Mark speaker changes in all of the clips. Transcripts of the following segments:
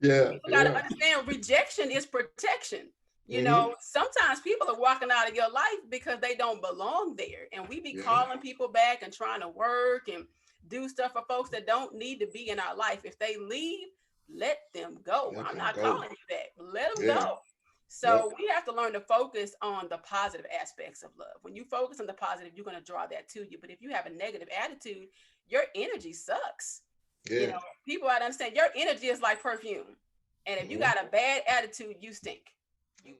Speaker 1: Yeah,
Speaker 2: People got to
Speaker 1: yeah.
Speaker 2: understand rejection is protection.
Speaker 1: Mm-hmm.
Speaker 2: Sometimes people are walking out of your life because they don't belong there. And we be
Speaker 1: Yeah,
Speaker 2: calling people back and trying to work and do stuff for folks that don't need to be in our life. If they leave, let them go.
Speaker 1: let
Speaker 2: I'm
Speaker 1: them
Speaker 2: not
Speaker 1: go.
Speaker 2: calling you back. Let them
Speaker 1: Yeah,
Speaker 2: go.
Speaker 1: yep.
Speaker 2: So we have to learn to focus on the positive aspects of love. When you focus on the positive, you're going to draw that to you. But if you have a negative attitude, your energy sucks.
Speaker 1: Yeah.
Speaker 2: People gotta understand your energy is like perfume. And if you
Speaker 1: Mm-hmm.
Speaker 2: got a bad attitude, you stink. You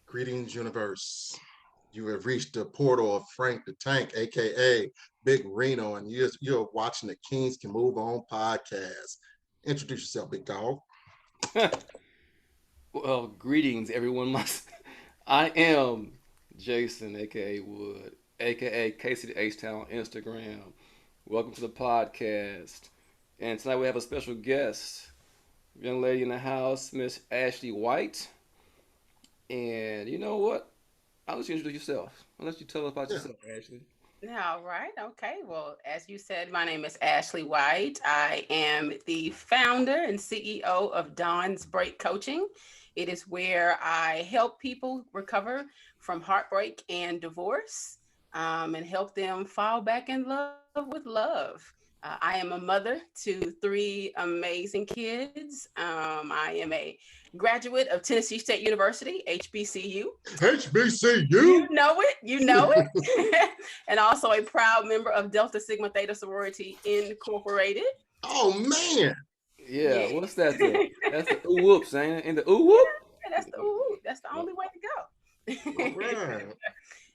Speaker 1: Greetings, universe. You have reached the portal of Frank the Tank, aka Big Reno, and you're watching the Kings Can Move On podcast. Introduce yourself, big dog.
Speaker 3: Well, greetings, everyone. I am Jason, aka Wood, aka Casey the H Town on Instagram. Welcome to the podcast. And tonight we have a special guest, young lady in the house, Miss Ashley White. And you know what? I'll let you introduce yourself. I'll let you tell us about
Speaker 1: Yeah.
Speaker 3: yourself, Ashley.
Speaker 2: All right. Okay. Well, as you said, my name is Ashley White. I am the founder and CEO of Dawn's Break Coaching. It is where I help people recover from heartbreak and divorce, and help them fall back in love with love. I am a mother to three amazing kids. I am a graduate of Tennessee State University, HBCU. You
Speaker 1: HBCU.
Speaker 2: know it. You know it. And also a proud member of Delta Sigma Theta Sorority Incorporated.
Speaker 1: Oh man.
Speaker 3: Yeah,
Speaker 2: Yeah.
Speaker 3: what's that there? That's the ooh whoops, ain't it? In the ooh
Speaker 2: Yeah,
Speaker 3: whoop?
Speaker 2: that's the ooh, that's the
Speaker 3: No.
Speaker 2: only way to
Speaker 1: All
Speaker 2: go.
Speaker 1: right.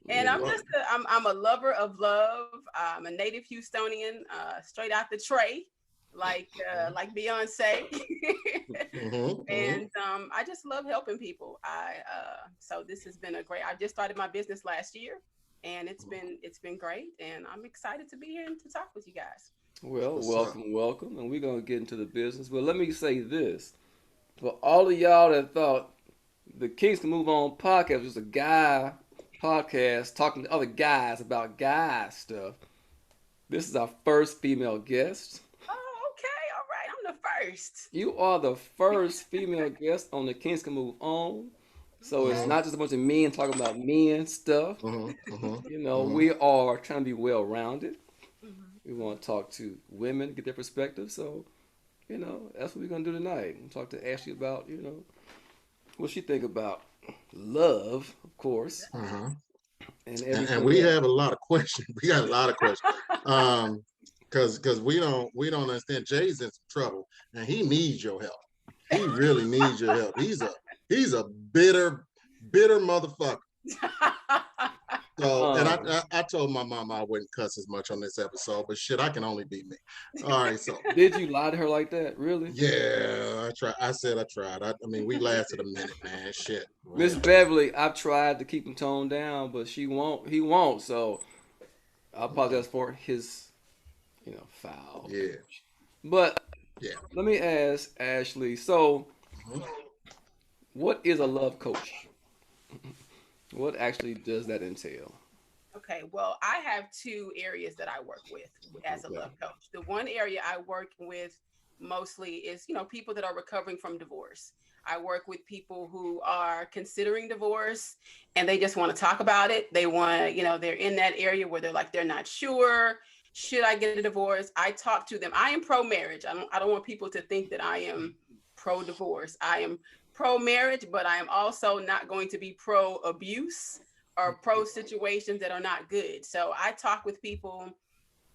Speaker 2: And I'm
Speaker 3: Yeah.
Speaker 1: Well,
Speaker 2: just I'm a lover of love. I'm a native Houstonian, straight out the tray, like Beyonce.
Speaker 1: mm-hmm.
Speaker 2: And I just love helping people. I So this has been a great. I just started my business last year, and it's been great. And I'm excited to be here and to talk with you guys.
Speaker 3: Well,
Speaker 1: What's up?
Speaker 3: welcome, welcome. And we're going to get into the business. But let me say this. For all of y'all that thought the Kings Can Move On podcast was a guy podcast talking to other guys about guy stuff, this is our first female guest.
Speaker 2: Oh, okay, all right. I'm the first.
Speaker 3: You are the first female guest on the Kings Can Move On. So it's
Speaker 2: Okay.
Speaker 1: Mm-hmm.
Speaker 3: not just a bunch of men talking about men stuff.
Speaker 1: Mm-hmm. Mm-hmm.
Speaker 3: You know,
Speaker 1: Mm-hmm.
Speaker 3: we are trying to be well rounded.
Speaker 2: Mhm.
Speaker 3: We want to talk to women, get their perspective. So, that's what we're going to do tonight. We'll talk to Ashley about, what she think about love, of course,
Speaker 1: Mm-hmm.
Speaker 3: and
Speaker 1: And
Speaker 3: everything
Speaker 1: we
Speaker 3: else.
Speaker 1: have a lot of questions. We got a lot of questions. Um, because we don't understand. Jay's in some trouble, and he needs your help. He really needs your help. He's a bitter motherfucker. So, and I,
Speaker 3: Um,
Speaker 1: I I told my mom I wouldn't cuss as much on this episode, but shit, I can only be me. All right, so
Speaker 3: did you lie to her like that? Really?
Speaker 1: yeah, I tried. I said I tried. I mean, we lasted a minute, man. Shit,
Speaker 3: Miss
Speaker 1: man.
Speaker 3: Beverly, I've tried to keep him toned down, but she won't. He won't. So I apologize for his, foul
Speaker 1: Yeah,
Speaker 3: language. But
Speaker 1: yeah.
Speaker 3: let me ask Ashley. So,
Speaker 1: Mhm.
Speaker 3: what is a love coach? What actually does that entail?
Speaker 2: Okay, well, I have two areas that I work with as a
Speaker 1: Okay.
Speaker 2: love coach. The one area I work with mostly is, people that are recovering from divorce. I work with people who are considering divorce and they just want to talk about it. They want, they're in that area where they're not sure. Should I get a divorce? I talk to them. I am pro marriage. I don't want people to think that I am pro divorce. I am pro marriage, but I am also not going to be pro abuse or pro situations that are not good. So I talk with people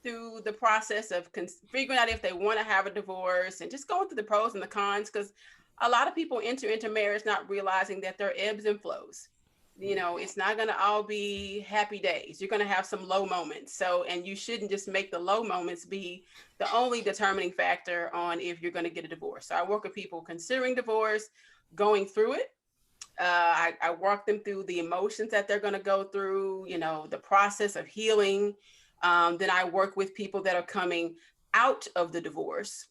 Speaker 2: through the process of figuring out if they want to have a divorce and just going through the pros and the cons, because a lot of people enter into marriage not realizing that there are ebbs and flows. It's not going to all be happy days. You're going to have some low moments. So, and you shouldn't just make the low moments be the only determining factor on if you're going to get a divorce. So I work with people considering divorce, going through it. I walk them through the emotions that they're going to go through, the process of healing. Then I work with people that are coming out of the divorce,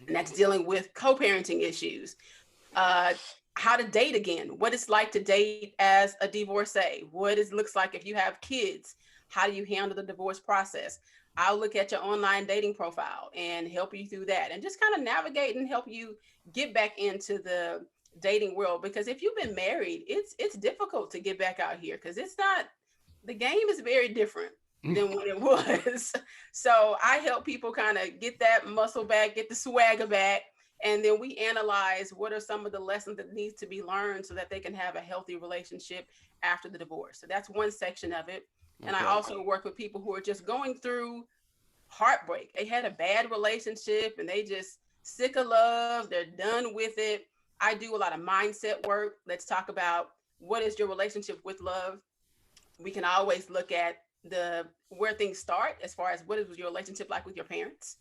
Speaker 2: and that's dealing with co parenting issues, uh, how to date again, what it's like to date as a divorcee, what it looks like if you have kids, how do you handle the divorce process. I'll look at your online dating profile and help you through that and just kind of navigate and help you get back into the dating world, because if you've been married, it's difficult to get back out here because it's not, the game is very different than when it was. So I help people kind of get that muscle back, get the swagger back, and then we analyze what are some of the lessons that needs to be learned so that they can have a healthy relationship after the divorce. So that's one section of it. And I
Speaker 3: Okay.
Speaker 2: also work with people who are just going through heartbreak. They had a bad relationship and they just sick of love, they're done with it. I do a lot of mindset work. Let's talk about what is your relationship with love. We can always look at the where things start as far as what is your relationship like with your parents,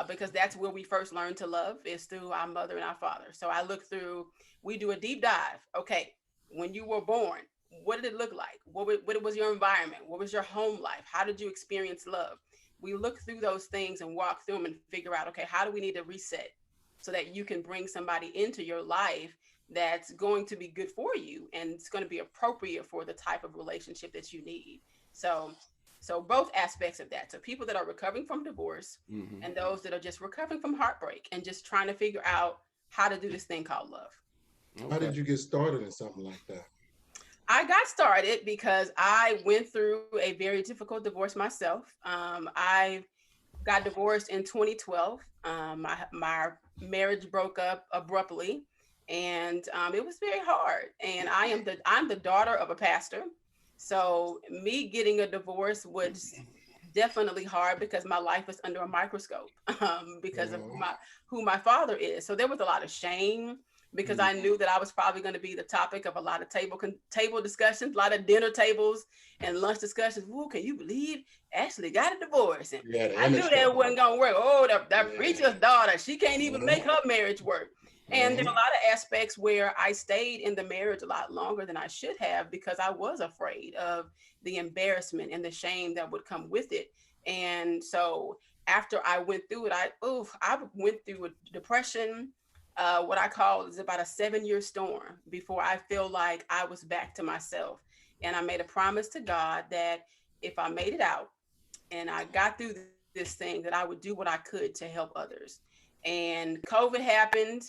Speaker 2: because that's where we first learn to love is through our mother and our father. So I look through, we do a deep dive. Okay, when you were born, what did it look like? What was your environment? What was your home life? How did you experience love? We look through those things and walk through them and figure out, okay, how do we need to reset so that you can bring somebody into your life that's going to be good for you and it's going to be appropriate for the type of relationship that you need. So so both aspects of that. So people that are recovering from divorce
Speaker 3: Mm-hmm.
Speaker 2: and those that are just recovering from heartbreak and just trying to figure out how to do this thing called love.
Speaker 1: How
Speaker 3: Okay.
Speaker 1: did you get started in something like that?
Speaker 2: I got started because I went through a very difficult divorce myself. I got divorced in 2012. My marriage broke up abruptly, and it was very hard. And I'm the daughter of a pastor, so me getting a divorce was definitely hard because my life was under a microscope because of
Speaker 1: Mhm.
Speaker 2: who my father is. So there was a lot of shame because I knew that I was probably going to be the topic of a lot of table discussions, a lot of dinner tables and lunch discussions. Ooh, can you believe Ashley got a divorce? And
Speaker 1: Yeah, the
Speaker 2: I knew
Speaker 1: image
Speaker 2: that
Speaker 1: talk.
Speaker 2: wasn't gonna work. Oh, that
Speaker 1: Yeah.
Speaker 2: preacher's daughter, she can't even
Speaker 1: Mhm.
Speaker 2: make her marriage work. And there are a
Speaker 1: Mhm.
Speaker 2: lot of aspects where I stayed in the marriage a lot longer than I should have because I was afraid of the embarrassment and the shame that would come with it. And so after I went through it, I went through a depression. What I call is about a 7 year storm before I feel like I was back to myself. And I made a promise to God that if I made it out and I got through this thing, that I would do what I could to help others. And COVID happened,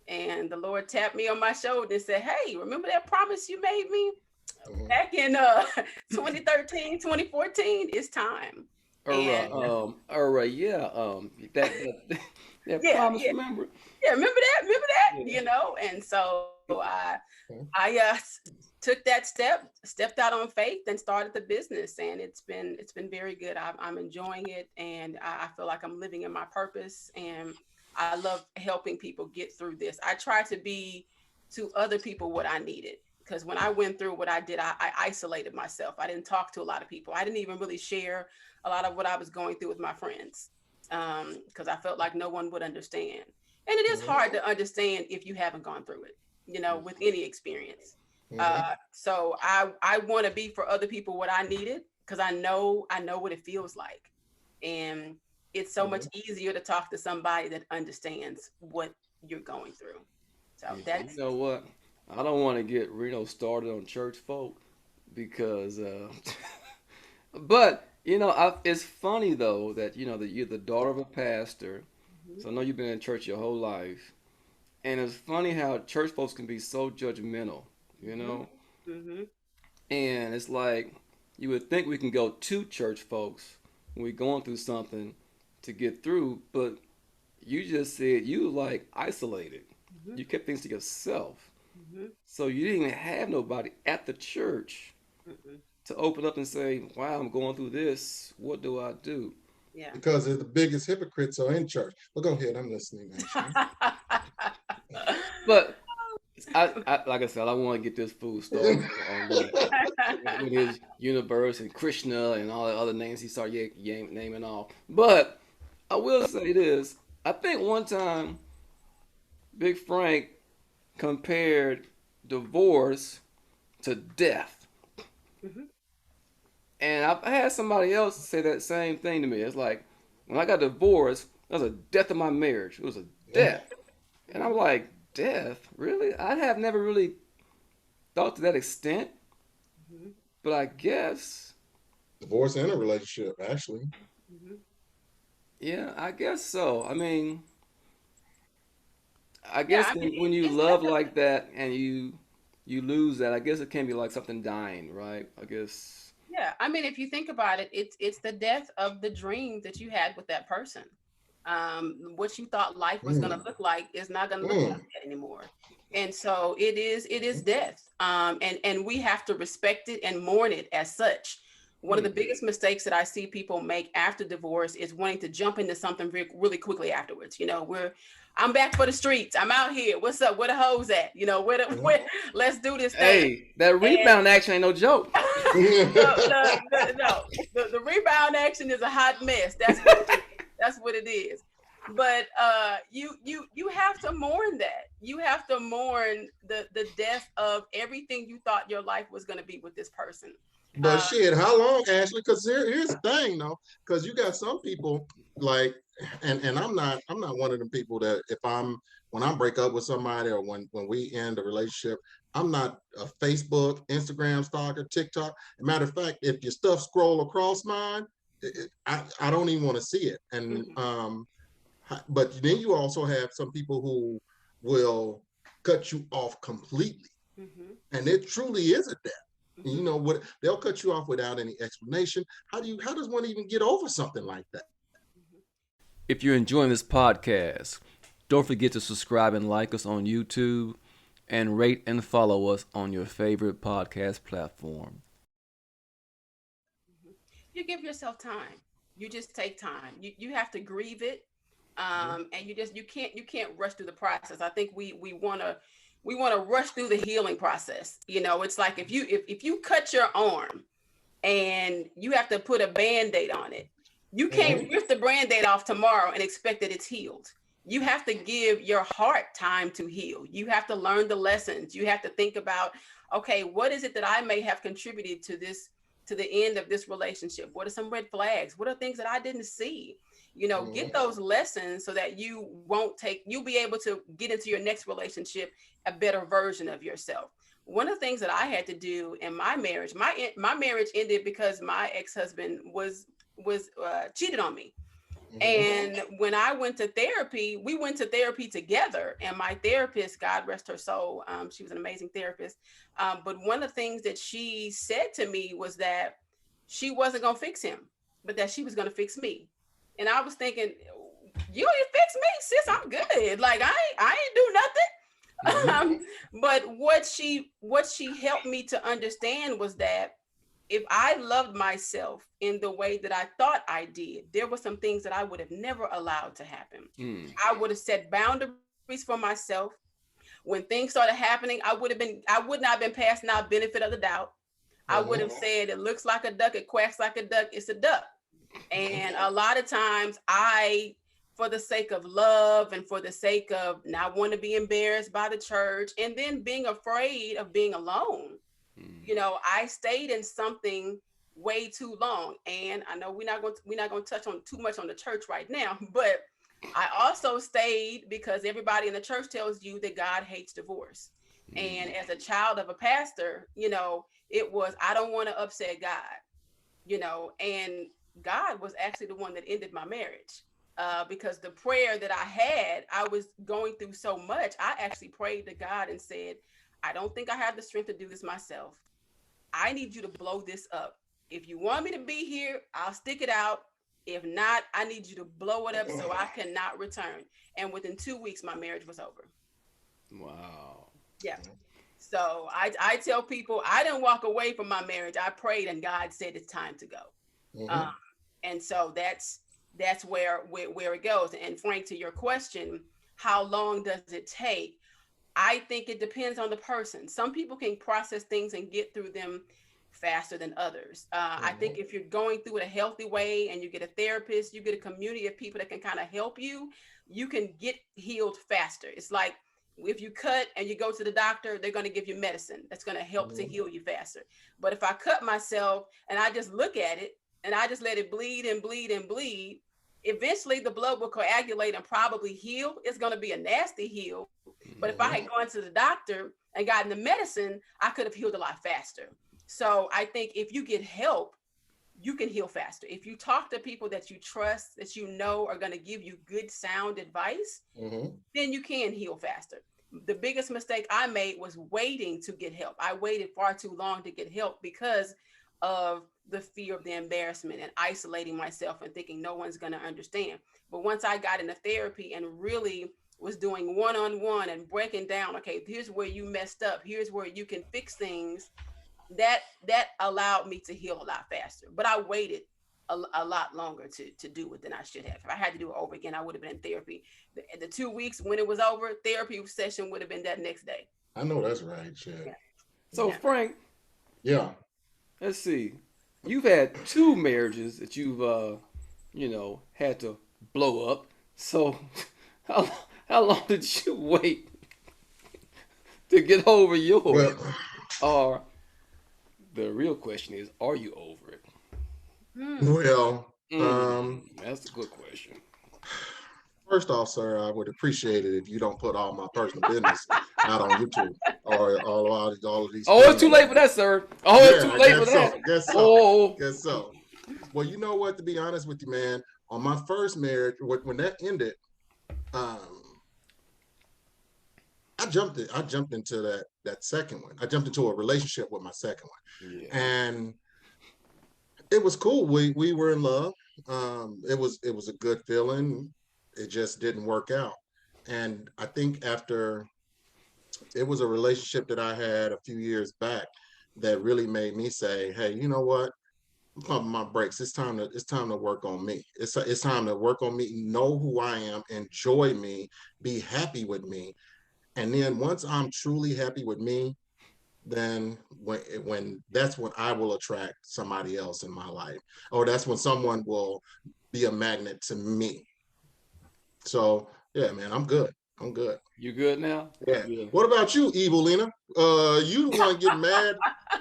Speaker 2: and the Lord tapped me on my shoulder and said, "Hey, remember that promise you made me
Speaker 1: Mhm.
Speaker 2: back in 2013, 2014? It's time." And
Speaker 3: All right, yeah. That that
Speaker 2: yeah,
Speaker 3: promise.
Speaker 2: yeah,
Speaker 3: Remember?
Speaker 2: yeah, remember that,
Speaker 3: Yeah.
Speaker 2: and so
Speaker 1: Okay.
Speaker 2: I took that stepped out on faith, and started the business, and it's been very good. I'm enjoying it, and I feel like I'm living in my purpose, and I love helping people get through this. I try to be to other people what I needed, because when I went through what I did, I isolated myself. I didn't talk to a lot of people. I didn't even really share a lot of what I was going through with my friends, because I felt like no one would understand. And it is
Speaker 1: Mhm.
Speaker 2: hard to understand if you haven't gone through it, with any experience.
Speaker 1: Mhm.
Speaker 2: So I want to be for other people what I needed, because I know what it feels like, and it's so much
Speaker 1: Mhm.
Speaker 2: easier to talk to somebody that understands what you're going through. So
Speaker 3: You
Speaker 2: that's
Speaker 3: know what? I don't want to get Reno started on church folk because, but it's funny though that that you're the daughter of a pastor,
Speaker 2: mhm,
Speaker 3: so I know you've been in church your whole life, and it's funny how church folks can be so judgmental, you
Speaker 2: mhm,
Speaker 3: know,
Speaker 2: mhm.
Speaker 3: and it's like you would think we can go to church folks when we're going through something to get through, but you just said you like isolated.
Speaker 2: Mhm,
Speaker 3: You kept things to yourself.
Speaker 2: mhm,
Speaker 3: So you didn't even have nobody at the church
Speaker 2: mhm.
Speaker 3: to open up and say, "Wow, I'm going through this. What do I do?"
Speaker 2: Yeah.
Speaker 1: Because the biggest hypocrites are in church. But go ahead. I'm listening, Ashley.
Speaker 3: But I like I said, I want to get this fool started on with his universe and Krishna and all the other names he started naming off. But I will say this: I think one time Big Frank compared divorce to death.
Speaker 2: Mhm.
Speaker 3: And I've had somebody else say that same thing to me. It's like when I got divorced, that was a death of my marriage. It was a
Speaker 1: Yeah.
Speaker 3: death. And I'm like, death, really? I have never really thought to that extent,
Speaker 2: Mm-hmm.
Speaker 3: but I guess,
Speaker 1: Divorce and a relationship, actually.
Speaker 2: Mm-hmm.
Speaker 3: yeah, I guess so. I mean, I
Speaker 2: Yeah,
Speaker 3: guess
Speaker 2: I mean,
Speaker 3: when you
Speaker 2: it's
Speaker 3: love
Speaker 2: definitely.
Speaker 3: like that and you lose that, I guess it can be like something dying, right? I guess.
Speaker 2: Yeah, I mean, if you think about it, it's the death of the dream that you had with that person. What you thought life was going to
Speaker 1: Mm,
Speaker 2: look like is not going to look like
Speaker 1: mm,
Speaker 2: that anymore. And so it is
Speaker 1: mhm.
Speaker 2: death. And we have to respect it and mourn it as such. One of the
Speaker 3: Hmm.
Speaker 2: biggest mistakes that I see people make after divorce is wanting to jump into something really quickly afterwards. I'm back for the streets. I'm out here. What's up? Where the hoes at?
Speaker 1: Mhm.
Speaker 2: Let's do this thing.
Speaker 3: Hey, that
Speaker 2: And
Speaker 3: rebound action ain't no joke.
Speaker 2: no, the rebound action is a hot mess. That's what it is. That's what it is. But you have to mourn that. You have to mourn the death of everything you thought your life was going to be with this person.
Speaker 1: But
Speaker 2: Uh,
Speaker 1: shit, how long, Ashley? Because here's the thing, though. Because you got some people like, and I'm not one of them people that if I'm when I break up with somebody or when we end a relationship, I'm not a Facebook, Instagram stalker, TikTok. As a matter of fact, if your stuff scroll across mine, I don't even want to see it. And
Speaker 2: mhm,
Speaker 1: but then you also have some people who will cut you off completely,
Speaker 2: mhm,
Speaker 1: and it truly is a death. And
Speaker 2: mhm.
Speaker 1: you know what? They'll cut you off without any explanation. How does one even get over something like that?
Speaker 3: If you're enjoying this podcast, don't forget to subscribe and like us on YouTube and rate and follow us on your favorite podcast platform.
Speaker 2: You give yourself time. You just take time. You have to grieve it.
Speaker 1: Mhm.
Speaker 2: And you can't rush through the process. I think we want to rush through the healing process. It's like if you cut your arm and you have to put a band-aid on it, you can't
Speaker 1: Mhm.
Speaker 2: rip the band-aid off tomorrow and expect that it's healed. You have to give your heart time to heal. You have to learn the lessons. You have to think about, okay, what is it that I may have contributed to the end of this relationship? What are some red flags? What are things that I didn't see? Get
Speaker 1: Mhm.
Speaker 2: those lessons so that you'll be able to get into your next relationship a better version of yourself. One of the things that I had to do in my marriage, my marriage ended because my ex-husband was cheated on me.
Speaker 1: Mhm.
Speaker 2: And when I went to therapy, we went to therapy together. And my therapist, God rest her soul, she was an amazing therapist. But one of the things that she said to me was that she wasn't going to fix him, but that she was going to fix me. And I was thinking, you ain't fix me, sis. I'm good. Like I ain't do nothing.
Speaker 1: Mhm.
Speaker 2: But what she helped me to understand was that if I loved myself in the way that I thought I did, there were some things that I would have never allowed to happen.
Speaker 3: Hmm.
Speaker 2: I would have set boundaries for myself. When things started happening, I would not have been passing out benefit of the doubt. I would
Speaker 1: Mhm.
Speaker 2: have said it looks like a duck, it quacks like a duck, it's a duck.
Speaker 1: Mhm.
Speaker 2: And a lot of times for the sake of love and for the sake of not wanting to be embarrassed by the church and then being afraid of being alone,
Speaker 3: Hmm.
Speaker 2: I stayed in something way too long. And I know we're not going to touch on too much on the church right now, but I also stayed because everybody in the church tells you that God hates divorce. And
Speaker 3: Hmm.
Speaker 2: as a child of a pastor, it was, I don't want to upset God, and God was actually the one that ended my marriage. Because the prayer that I was going through so much. I actually prayed to God and said, I don't think I have the strength to do this myself. I need you to blow this up. If you want me to be here, I'll stick it out. If not, I need you to blow it up so I cannot return. And within 2 weeks, my marriage was over.
Speaker 3: Wow.
Speaker 2: Yeah. So I tell people I didn't walk away from my marriage. I prayed and God said it's time to go. Um,
Speaker 1: Mhm.
Speaker 2: and so that's where it goes. And Frank, to your question, how long does it take? I think it depends on the person. Some people can process things and get through them faster than others. I think
Speaker 1: Mhm.
Speaker 2: if you're going through it a healthy way and you get a therapist, you get a community of people that can kind of help you, you can get healed faster. It's like if you cut and you go to the doctor, they're going to give you medicine that's going to help to
Speaker 1: Mhm.
Speaker 2: heal you faster. But if I cut myself and I just look at it and I just let it bleed and bleed and bleed, eventually the blood will coagulate and probably heal. It's going to be a nasty heal. But if I had gone to the doctor and gotten the medicine, I could have healed a lot faster. So I think if you get help, you can heal faster. If you talk to people that you trust, that you know are going to give you good sound advice, then you can heal faster. The biggest mistake I made was waiting to get help. I waited far too long to get help because of the fear of the embarrassment and isolating myself and thinking no one's going to understand. But once I got into therapy and really was doing one-on-one and breaking down, okay, here's where you messed up, here's where you can fix things, that allowed me to heal a lot faster. But I waited a lot longer to do it than I should have. If I had to do it over again, I would have been in therapy. The 2 weeks when it was over, therapy session would have been that next day.
Speaker 1: I know that's right, Chad.
Speaker 2: Yeah.
Speaker 3: So Frank,
Speaker 1: yeah,
Speaker 3: let's see. You've had 2 marriages that you've had to blow up. So how long did you wait to get over yours?
Speaker 1: Well,
Speaker 3: or the real question is, are you over it?
Speaker 1: well,
Speaker 3: That's a good question.
Speaker 1: first off, sir, I would appreciate it if you don't put all my personal business out on YouTube or all of these.
Speaker 3: Oh, it's too late for that, sir. Oh,
Speaker 1: Yeah,
Speaker 3: it's too late for that.
Speaker 1: Guess so.
Speaker 3: Oh,
Speaker 1: Guess so. Well, you know what? To be honest with you, man, on my first marriage, when that ended, I jumped into that second one. I jumped into a relationship with my second one, and it was cool. We were in love. It was a good feeling. It just didn't work out, and I think after it was a relationship that I had a few years back that really made me say, "Hey, you know what? I'm pumping my brakes. It's time to work on me. It's time to work on me. Know who I am. Enjoy me. Be happy with me." And then once I'm truly happy with me, then when that's when I will attract somebody else in my life, or that's when someone will be a magnet to me. So yeah, man, I'm good. I'm good.
Speaker 3: you good now?
Speaker 1: Yeah.
Speaker 3: Good.
Speaker 1: What about you, Evil Lena? You the one getting mad?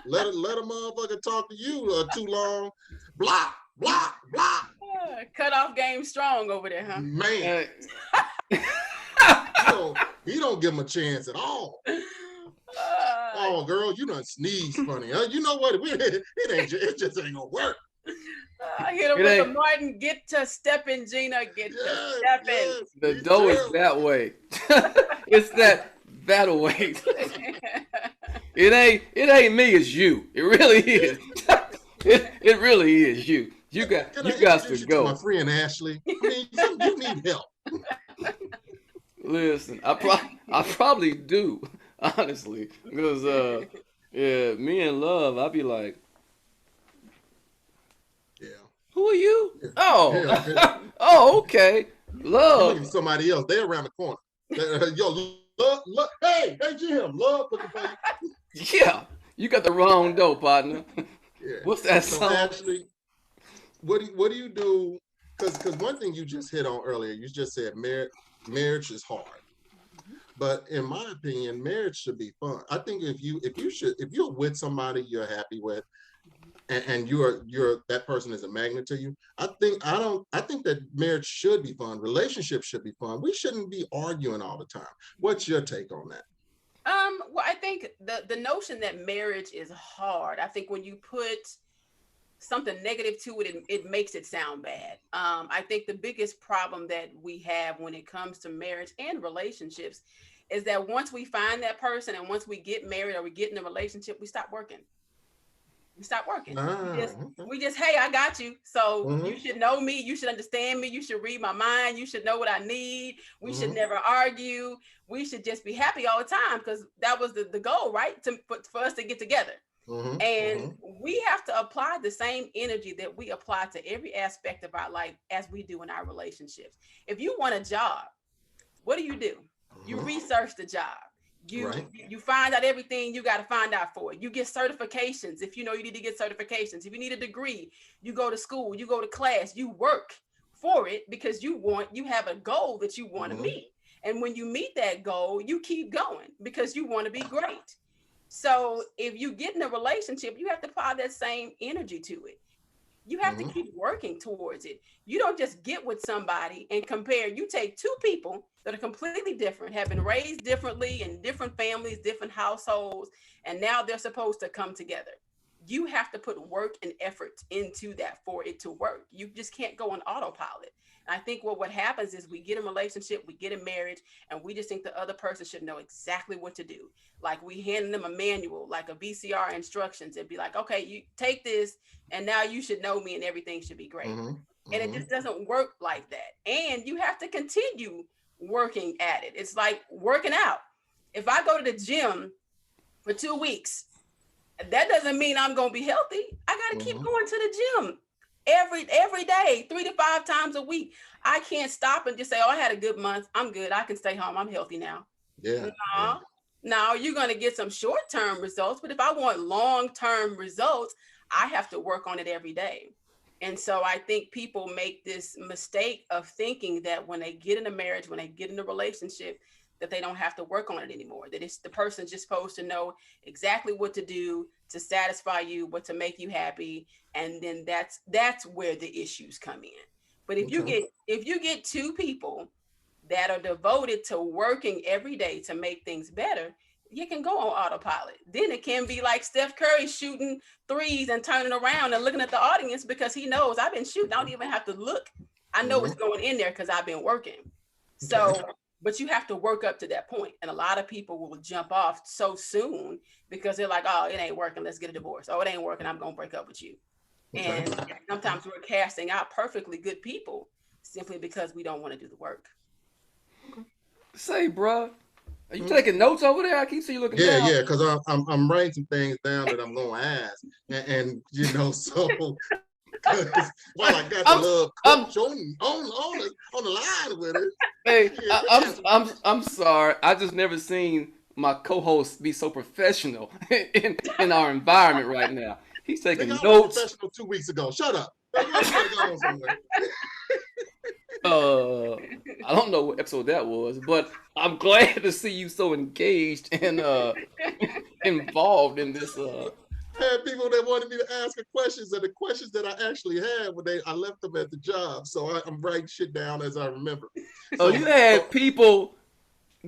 Speaker 1: Let a motherfucker talk to you too long. Blah blah blah.
Speaker 2: Cut off game strong over there, huh?
Speaker 1: Man, he don't give him a chance at all. Oh, girl, you done sneezed funny. Huh? You know what? It just ain't gonna work.
Speaker 2: I hit him with the Martin. Get to stepping, Gina. Get to stepping.
Speaker 1: Yes,
Speaker 3: The dough is that way. It's that way. It ain't me. It's you. It really is. It really is you. You got to go.
Speaker 1: My friend Ashley. I mean, you need help.
Speaker 3: Listen, I probably do, honestly, because me and Love, I'd be like,
Speaker 1: yeah,
Speaker 3: who are you?
Speaker 1: Yeah.
Speaker 3: Oh,
Speaker 1: Yeah.
Speaker 3: oh, okay, Love.
Speaker 1: I'm looking for somebody else. They're around the corner. Yo, Love, hey, Jim, Love looking for you.
Speaker 3: Yeah, you got the wrong dough, partner.
Speaker 1: Yeah.
Speaker 3: What's that
Speaker 1: So
Speaker 3: song?
Speaker 1: Ashley, what do you do? Because one thing you just hit on earlier, you just said marriage is hard. But in my opinion, marriage should be fun. I think if you're with somebody you're happy with, and you're that person is a magnet to you, I think that marriage should be fun. Relationships should be fun. We shouldn't be arguing all the time. What's your take on that?
Speaker 2: Well, I think the notion that marriage is hard, I think when you put something negative to it, it makes it sound bad. I think the biggest problem that we have when it comes to marriage and relationships is that once we find that person and once we get married or we get in a relationship, we stop working. We stop working. We just, hey, I got you. So you should know me. You should understand me. You should read my mind. You should know what I need. We should never argue. We should just be happy all the time, because that was the goal, right? For us to get together. We have to apply the same energy that we apply to every aspect of our life as we do in our relationships. If you want a job, what do? You research the job. You find out everything you got to find out for it. You get certifications if you know you need to get certifications. If you need a degree, you go to school, you go to class, you work for it because you have a goal that you want to meet. And when you meet that goal, you keep going because you want to be great. So if you get in a relationship, you have to apply that same energy to it. You have to keep working towards it. You don't just get with somebody and compare. You take two people that are completely different, have been raised differently in different families, different households, and now they're supposed to come together. You have to put work and effort into that for it to work. You just can't go on autopilot. And I think what happens is we get in a relationship, we get in marriage, and we just think the other person should know exactly what to do. Like we hand them a manual, like a VCR instructions, and be like, okay, you take this, and now you should know me, and everything should be great. And it just doesn't work like that. And you have to continue working at it. It's like working out. If I go to the gym for 2 weeks, that doesn't mean I'm going to be healthy. I got to keep going to the gym every day, 3 to 5 times a week. I can't stop and just say, oh, I had a good month. I'm good. I can stay home. I'm healthy now.
Speaker 1: Yeah.
Speaker 2: Now you're going to get some short-term results, but if I want long-term results, I have to work on it every day. And so I think people make this mistake of thinking that when they get in a marriage, when they get in a relationship, that they don't have to work on it anymore, that it's the person's just supposed to know exactly what to do to satisfy you, what to make you happy. And then that's where the issues come in. But if you get two people that are devoted to working every day to make things better, you can go on autopilot. Then it can be like Steph Curry shooting threes and turning around and looking at the audience because he knows I've been shooting. I don't even have to look. I know what's going in there because I've been working. So, but you have to work up to that point. And a lot of people will jump off so soon because they're like, oh, it ain't working. Let's get a divorce. Oh, it ain't working. I'm going to break up with you. And sometimes we're casting out perfectly good people simply because we don't want to do the work.
Speaker 3: Say, bro, are you taking notes over there? I keep seeing you looking down.
Speaker 1: Yeah, because I'm writing some things down that I'm going to ask. And you know, so... well, I got the little coach on the line with it.
Speaker 3: Hey, I'm sorry. I just never seen my co-host be so professional in our environment right now. He's taking notes.
Speaker 1: Professional 2 weeks ago. Shut up.
Speaker 3: I don't know what episode that was, but I'm glad to see you so engaged and involved in this.
Speaker 1: I had people that wanted me to ask questions, and the questions that I actually had I left them at the job, so I'm writing shit down as I remember.
Speaker 3: So you had people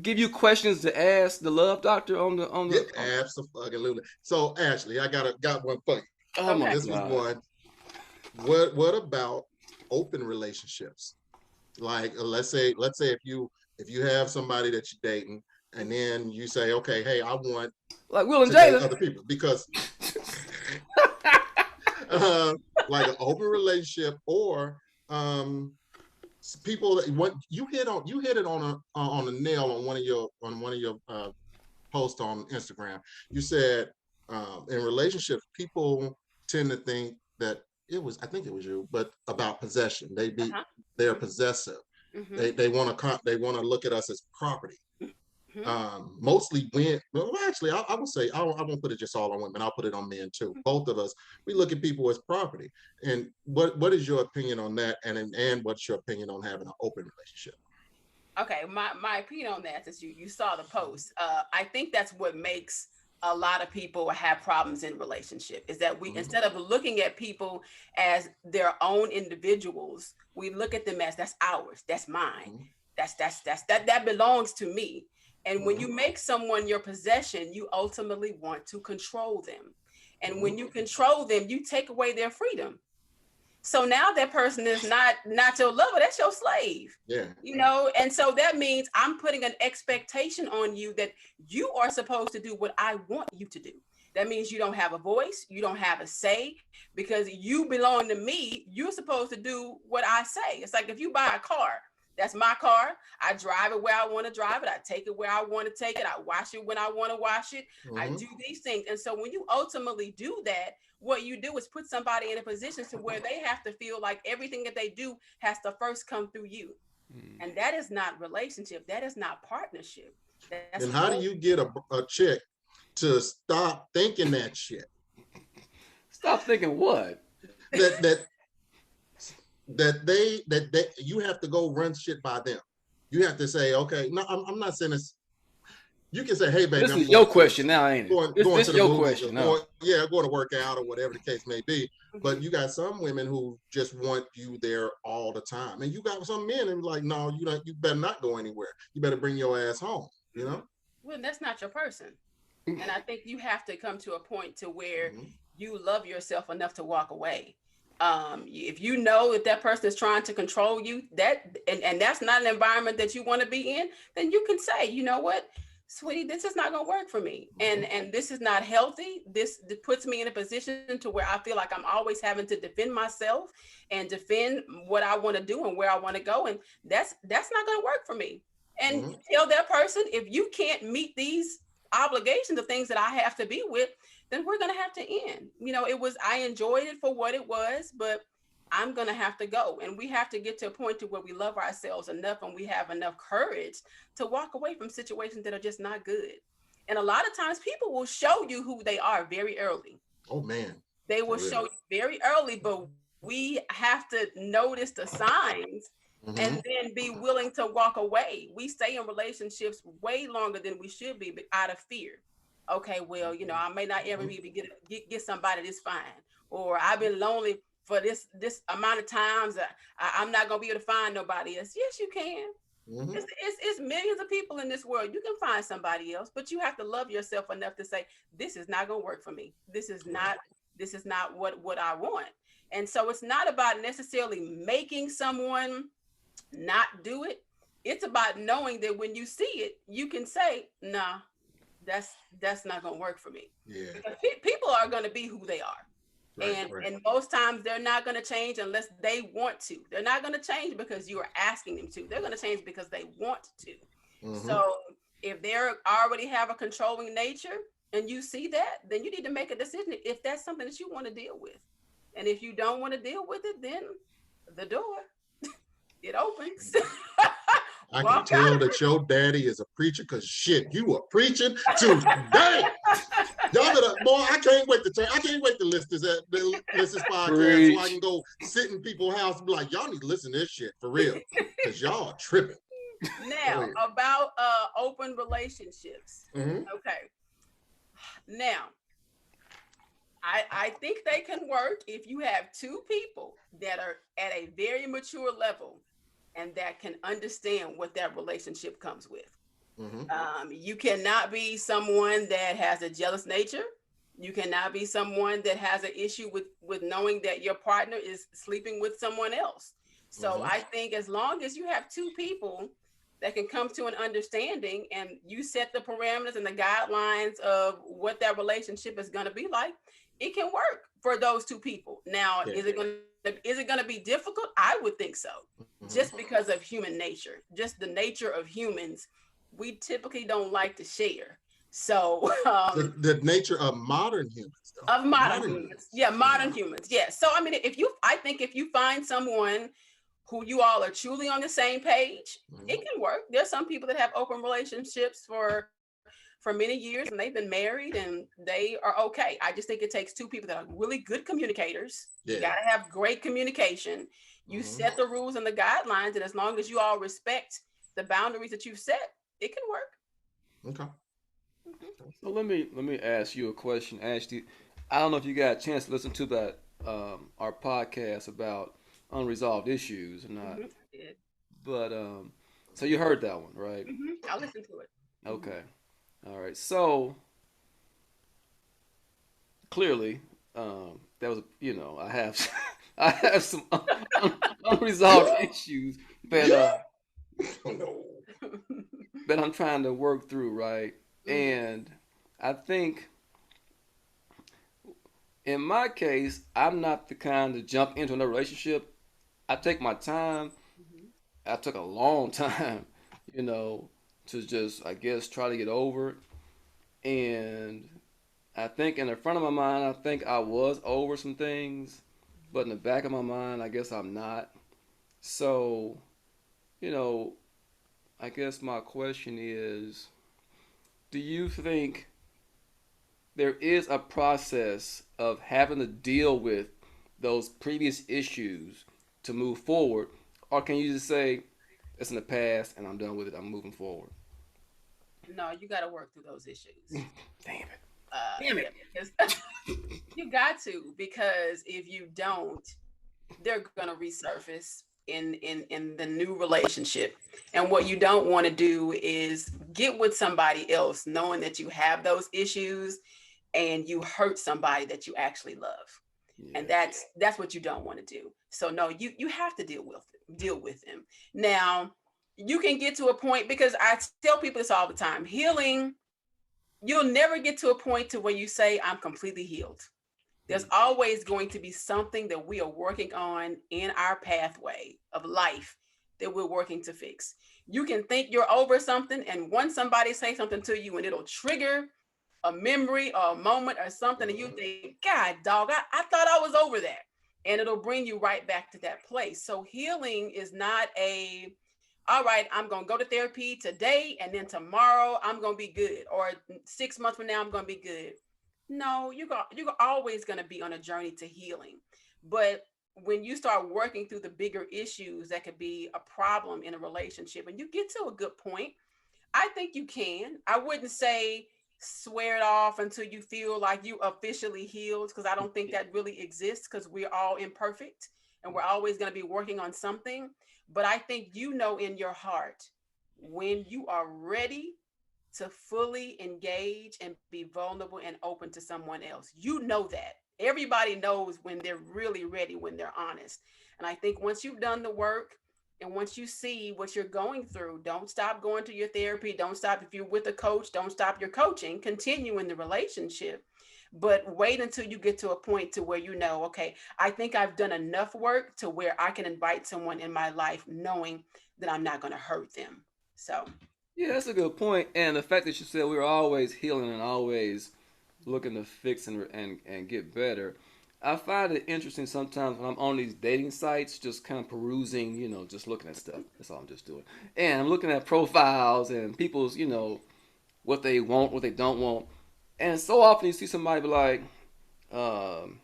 Speaker 3: give you questions to ask the love doctor on the.
Speaker 1: Yeah, absolutely. So Ashley, I got one for you.
Speaker 3: Oh my
Speaker 1: this
Speaker 3: God.
Speaker 1: was one. What about open relationships? Like let's say if you have somebody that you're dating, and then you say, okay, hey, I want
Speaker 3: like Will and
Speaker 1: to date
Speaker 3: Jada
Speaker 1: other people because like an open relationship or people that want you hit it on a nail on one of your posts on Instagram. You said in relationships people tend to think that I think it was you, but about possession. They're possessive. They want to look at us as property. Mostly actually I would say I won't put it just all on women. I'll put it on men too. Both of us, we look at people as property. And what is your opinion on that? And what's your opinion on having an open relationship?
Speaker 2: Okay, my opinion on that is you saw the post. I think that's what makes a lot of people have problems in relationship is that we instead of looking at people as their own individuals, we look at them as that's ours, that's mine, that belongs to me. And when you make someone your possession, you ultimately want to control them. And when you control them, you take away their freedom. So now that person is not your lover, that's your slave.
Speaker 1: Yeah.
Speaker 2: You know, and so that means I'm putting an expectation on you that you are supposed to do what I want you to do. That means you don't have a voice, you don't have a say, because you belong to me. You're supposed to do what I say. It's like if you buy a car, that's my car. I drive it where I want to drive it. I take it where I want to take it. I wash it when I want to wash it. I do these things. And so when you ultimately do that, what you do is put somebody in a position to where they have to feel like everything that they do has to first come through you. And that is not relationship. That is not partnership.
Speaker 1: And how do you get a chick to stop thinking that shit?
Speaker 3: Stop thinking what?
Speaker 1: That they you have to go run shit by them. You have to say, okay, no, I'm not saying this. You can say, "Hey, baby,
Speaker 3: This
Speaker 1: I'm
Speaker 3: is your
Speaker 1: going to
Speaker 3: question now, ain't it?
Speaker 1: going
Speaker 3: This
Speaker 1: to the
Speaker 3: your
Speaker 1: movies or
Speaker 3: question now.
Speaker 1: going to work out or whatever the case may be." But
Speaker 2: Mhm.
Speaker 1: you got some women who just want you there all the time, and you got some men who like, "No, you don't. You better not go anywhere. You better bring your ass home." You
Speaker 2: Mhm.
Speaker 1: know.
Speaker 2: Well, that's not your person. And I think you have to come to a point to where
Speaker 1: Mm-hmm.
Speaker 2: you love yourself enough to walk away. If you know that that person is trying to control you, and that's not an environment that you want to be in, then you can say, you know what, sweetie, this is not going to work for me,
Speaker 1: Mm-hmm.
Speaker 2: and this is not healthy. This puts me in a position to where I feel like I'm always having to defend myself and defend what I want to do and where I want to go, and that's not going to work for me. And
Speaker 1: Mm-hmm.
Speaker 2: tell that person, if you can't meet these obligations of things that I have to be with, then we're gonna have to end. I enjoyed it for what it was, but I'm gonna have to go. And we have to get to a point to where we love ourselves enough and we have enough courage to walk away from situations that are just not good. And a lot of times people will show you who they are very early.
Speaker 1: Oh man,
Speaker 2: They
Speaker 1: for
Speaker 2: will
Speaker 1: real.
Speaker 2: show you very early, but we have to notice the signs
Speaker 1: Mm-hmm.
Speaker 2: and then be willing to walk away. We stay in relationships way longer than we should be out of fear. Okay, well, I may not ever
Speaker 1: Mm-hmm.
Speaker 2: be able to get somebody this fine, or I've been lonely for this amount of times. I'm not gonna be able to find nobody else. Yes, you can.
Speaker 1: Mm-hmm.
Speaker 2: It's millions of people in this world. You can find somebody else, but you have to love yourself enough to say, this is not going to work for me.
Speaker 1: Right.
Speaker 2: This is not what I want. And so it's not about necessarily making someone not do it. It's about knowing that when you see it, you can say, nah, that's not going to work for me.
Speaker 1: Yeah.
Speaker 2: Because people are going to be who they are.
Speaker 1: Right.
Speaker 2: And
Speaker 1: Right.
Speaker 2: and most times they're not going to change unless they want to. They're not going to change because you are asking them to. They're going to change because they want to.
Speaker 1: Mm-hmm.
Speaker 2: So if they're already have a controlling nature and you see that, then you need to make a decision if that's something that you want to deal with. And if you don't want to deal with it, then the door, it opens.
Speaker 1: I can
Speaker 2: Walk out
Speaker 1: tell
Speaker 2: of
Speaker 1: that your daddy is a preacher because shit, you were preaching today. Y'all better, boy. I can't wait to list this podcast so I
Speaker 3: Preach.
Speaker 1: can go sit in people's house and be like, y'all need to listen to this shit for real, because y'all are tripping. Go
Speaker 2: Now
Speaker 1: ahead.
Speaker 2: about open relationships.
Speaker 1: Mm-hmm.
Speaker 2: Okay. Now, I think they can work if you have two people that are at a very mature level and that can understand what that relationship comes with.
Speaker 1: Mm-hmm.
Speaker 2: You cannot be someone that has a jealous nature. You cannot be someone that has an issue with knowing that your partner is sleeping with someone else. So
Speaker 1: Mm-hmm.
Speaker 2: I think as long as you have two people that can come to an understanding and you set the parameters and the guidelines of what that relationship is going to be like, it can work for those two people. Now,
Speaker 1: Yeah.
Speaker 2: is it going to be difficult? I would think so,
Speaker 1: Mm-hmm.
Speaker 2: just because of human nature, just the nature of humans. We typically don't like to share. So,
Speaker 1: The nature of modern humans, though.
Speaker 2: of modern
Speaker 1: Modern
Speaker 2: humans,
Speaker 1: humans.
Speaker 2: yeah,
Speaker 1: Yeah.
Speaker 2: modern humans, yeah. So, I mean, I think if you find someone who you all are truly on the same page,
Speaker 1: Mm-hmm.
Speaker 2: it can work. There's some people that have open relationships for many years and they've been married and they are okay. I just think it takes two people that are really good communicators. You
Speaker 1: Yeah.
Speaker 2: got to have great communication. You
Speaker 1: Mm-hmm.
Speaker 2: set the rules and the guidelines, and as long as you all respect the boundaries that you've set, it can work.
Speaker 1: Okay.
Speaker 3: So let me ask you a question, Ashley. I don't know if you got a chance to listen to that our podcast about unresolved issues or not,
Speaker 2: Mm-hmm. Yeah.
Speaker 3: but so you heard that one, right?
Speaker 2: Mm-hmm. I'll listen to it. Mm-hmm.
Speaker 3: Okay, all right. So clearly, that was I have I have some unresolved issues that
Speaker 1: Yeah. No.
Speaker 3: that I'm trying to work through, right?
Speaker 2: Mm-hmm.
Speaker 3: And I think in my case, I'm not the kind to jump into another relationship. I take my time.
Speaker 2: Mm-hmm.
Speaker 3: I took a long time, you know, to just, I guess, try to get over it. And I think in the front of my mind, I think I was over some things, but in the back of my mind, I guess I'm not. So, you know, I guess my question is, do you think there is a process of having to deal with those previous issues to move forward, or can you just say it's in the past and I'm done with it, I'm moving forward?
Speaker 2: No, you got to work through those issues.
Speaker 3: Damn it. Damn
Speaker 2: Yeah,
Speaker 3: it.
Speaker 2: because you got to, because if you don't, they're gonna resurface in the new relationship. And what you don't want to do is get with somebody else knowing that you have those issues and you hurt somebody that you actually love. And
Speaker 3: Yeah.
Speaker 2: that's what you don't want to do. So no, you have to deal with them. Now, you can get to a point, because I tell people this all the time. Healing, you'll never get to a point to where you say I'm completely healed. There's always going to be something that we are working on in our pathway of life that we're working to fix. You can think you're over something, and once somebody says something to you, and it'll trigger a memory or a moment or something, and you think, God, dog, I thought I was over that. And it'll bring you right back to that place. So healing is not all right, I'm going to go to therapy today, and then tomorrow I'm going to be good. Or 6 months from now, I'm going to be good. No, you're always going to be on a journey to healing. But when you start working through the bigger issues that could be a problem in a relationship, and you get to a good point, I think you can. I wouldn't say swear it off until you feel like you officially healed, because I don't think that really exists, because we're all imperfect and we're always going to be working on something. But I think you know in your heart when you are ready to fully engage and be vulnerable and open to someone else. You know that. Everybody knows when they're really ready, when they're honest. And I think once you've done the work, and once you see what you're going through, don't stop going to your therapy. Don't stop. If you're with a coach, don't stop your coaching. Continue in the relationship. But wait until you get to a point to where you know, okay, I think I've done enough work to where I can invite someone in my life knowing that I'm not going to hurt them. So,
Speaker 3: Yeah, that's a good point. And the fact that you said we were always healing and always looking to fix and get better. I find it interesting sometimes when I'm on these dating sites, just kind of perusing, just looking at stuff. That's all I'm just doing. And I'm looking at profiles and people's, what they want, what they don't want. And so often you see somebody be like, um,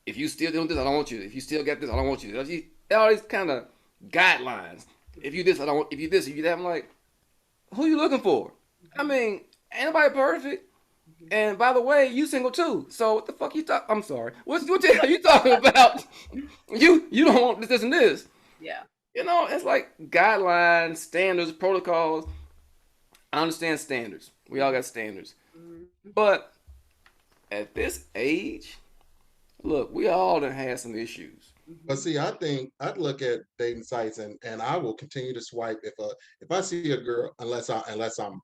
Speaker 3: if you still doing this, I don't want you. If you still got this, I don't want you. All these kind of guidelines. If you this, I don't want. If you this, if you that, I'm like, who you looking for? I mean, ain't nobody perfect. And by the way, you single too. So what the fuck you talk? I'm sorry. What the hell you talking about? You don't want this and this.
Speaker 2: yeah.
Speaker 3: It's like guidelines, standards, protocols. I understand standards. We all got standards.
Speaker 2: Mhm.
Speaker 3: But at this age, look, we all done had some issues.
Speaker 1: But see, I think I'd look at dating sites, and I will continue to swipe if I see a girl, unless I'm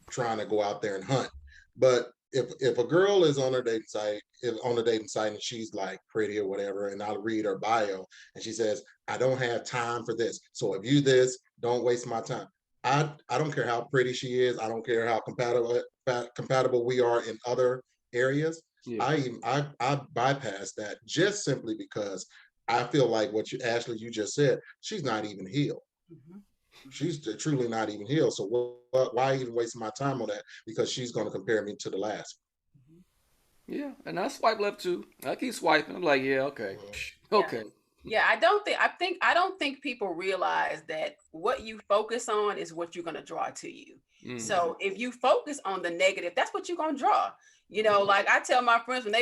Speaker 1: trying to go out there and hunt. But if a girl is on her dating site, if on the dating site, and she's like pretty or whatever, and I'll read her bio, and she says, "I don't have time for this. So if you this, don't waste my time." I don't care how pretty she is. I don't care how compatible we are in other areas.
Speaker 3: Yeah.
Speaker 1: I bypass that just simply because I feel like what you Ashley you just said, she's not even healed.
Speaker 2: Mhm.
Speaker 1: She's truly not even healed. So why even waste my time on that? Because she's going to compare me to the last.
Speaker 2: Mhm.
Speaker 3: Yeah. And I swipe left too. I keep swiping. I'm like, yeah, okay.
Speaker 2: Yeah.
Speaker 3: Okay.
Speaker 2: Yeah, I don't think people realize that what you focus on is what you're gonna draw to you.
Speaker 3: Mm-hmm.
Speaker 2: So if you focus on the negative, that's what you're gonna draw. Like I tell my friends when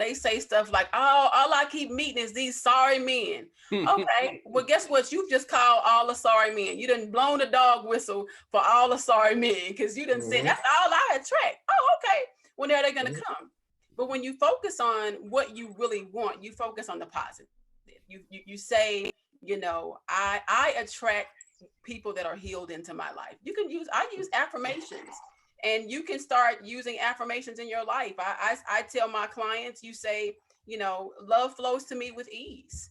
Speaker 2: they say stuff like, "Oh, all I keep meeting is these sorry men." Okay, well, guess what? You've just called all the sorry men. You done blown the dog whistle for all the sorry men, because you done said
Speaker 1: Mm-hmm.
Speaker 2: that's all I attract. Oh, okay. When are they gonna
Speaker 1: Mm-hmm.
Speaker 2: come? But when you focus on what you really want, you focus on the positive. You say, I attract people that are healed into my life. I use affirmations, and you can start using affirmations in your life. I tell my clients, you say, love flows to me with ease.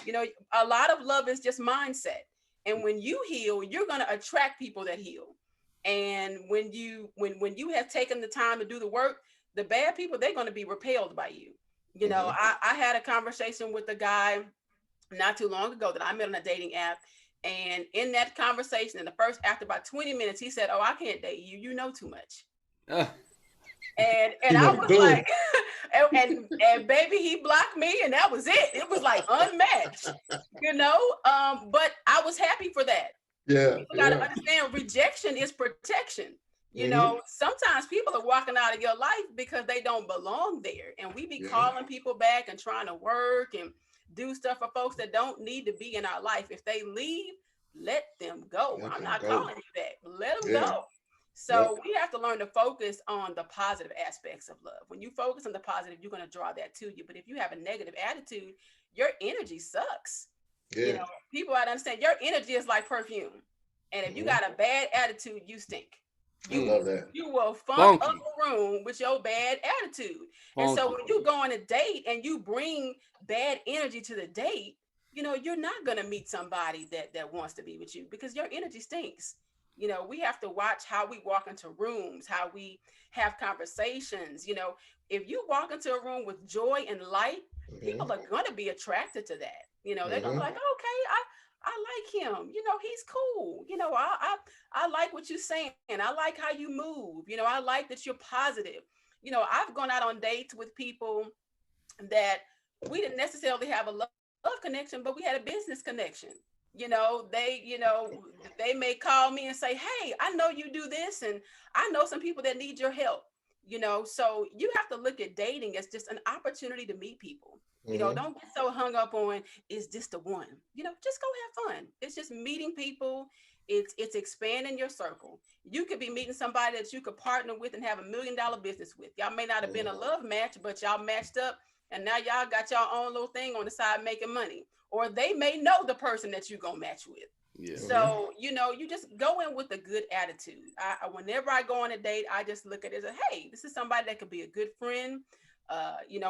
Speaker 2: A lot of love is just mindset. And when you heal, you're going to attract people that heal. And when you have taken the time to do the work, the bad people, they're going to be repelled by you.
Speaker 1: Mm-hmm.
Speaker 2: I had a conversation with a guy not too long ago that I met on a dating app. And in that conversation, after about 20 minutes, he said, "Oh, I can't date you. You know too much."
Speaker 3: Uh,
Speaker 2: And
Speaker 1: He
Speaker 2: I
Speaker 1: went
Speaker 2: was
Speaker 1: boom.
Speaker 2: like, and baby, he blocked me, and that was it. It was like unmatched. But I was happy for that.
Speaker 1: Yeah,
Speaker 2: People got to
Speaker 1: yeah.
Speaker 2: understand rejection is protection.
Speaker 1: Mm-hmm.
Speaker 2: Sometimes people are walking out of your life because they don't belong there. And we be
Speaker 1: Yeah.
Speaker 2: calling people back and trying to work and do stuff for folks that don't need to be in our life. If they leave, let them go.
Speaker 1: Let
Speaker 2: I'm
Speaker 1: them
Speaker 2: not
Speaker 1: go.
Speaker 2: calling you back. Let them
Speaker 1: Yeah.
Speaker 2: go.
Speaker 1: Yep.
Speaker 2: So we have to learn to focus on the positive aspects of love. When you focus on the positive, you're going to draw that to you. But if you have a negative attitude, your energy sucks.
Speaker 1: Yeah.
Speaker 2: People gotta understand your energy is like perfume. And if you
Speaker 1: Mm-hmm.
Speaker 2: got a bad attitude, you stink.
Speaker 1: I
Speaker 2: You
Speaker 1: love that.
Speaker 2: you will funk up
Speaker 3: Funky.
Speaker 2: a room with your bad attitude. And so
Speaker 3: Funky.
Speaker 2: when you go on a date and you bring bad energy to the date, you're not gonna meet somebody that wants to be with you because your energy stinks. We have to watch how we walk into rooms, how we have conversations. If you walk into a room with joy and light,
Speaker 1: Mm-hmm.
Speaker 2: people are gonna be attracted to that. They're gonna be
Speaker 1: Mm-hmm.
Speaker 2: like, okay, I like him. He's cool. I like what you're saying. I like how you move. I like that you're positive. I've gone out on dates with people that we didn't necessarily have a love connection, but we had a business connection. They may call me and say, hey, I know you do this, and I know some people that need your help. So you have to look at dating as just an opportunity to meet people.
Speaker 1: Mm-hmm.
Speaker 2: Don't get so hung up on, is this the one? Just go have fun. It's just meeting people. It's expanding your circle. You could be meeting somebody that you could partner with and have $1 million business with. Y'all may not have been a love match, but y'all matched up, and now y'all got your own little thing on the side making money. Or they may know the person that you're gonna match with.
Speaker 3: Yeah.
Speaker 2: So, you just go in with a good attitude. Whenever I go on a date, I just look at it as, hey, this is somebody that could be a good friend.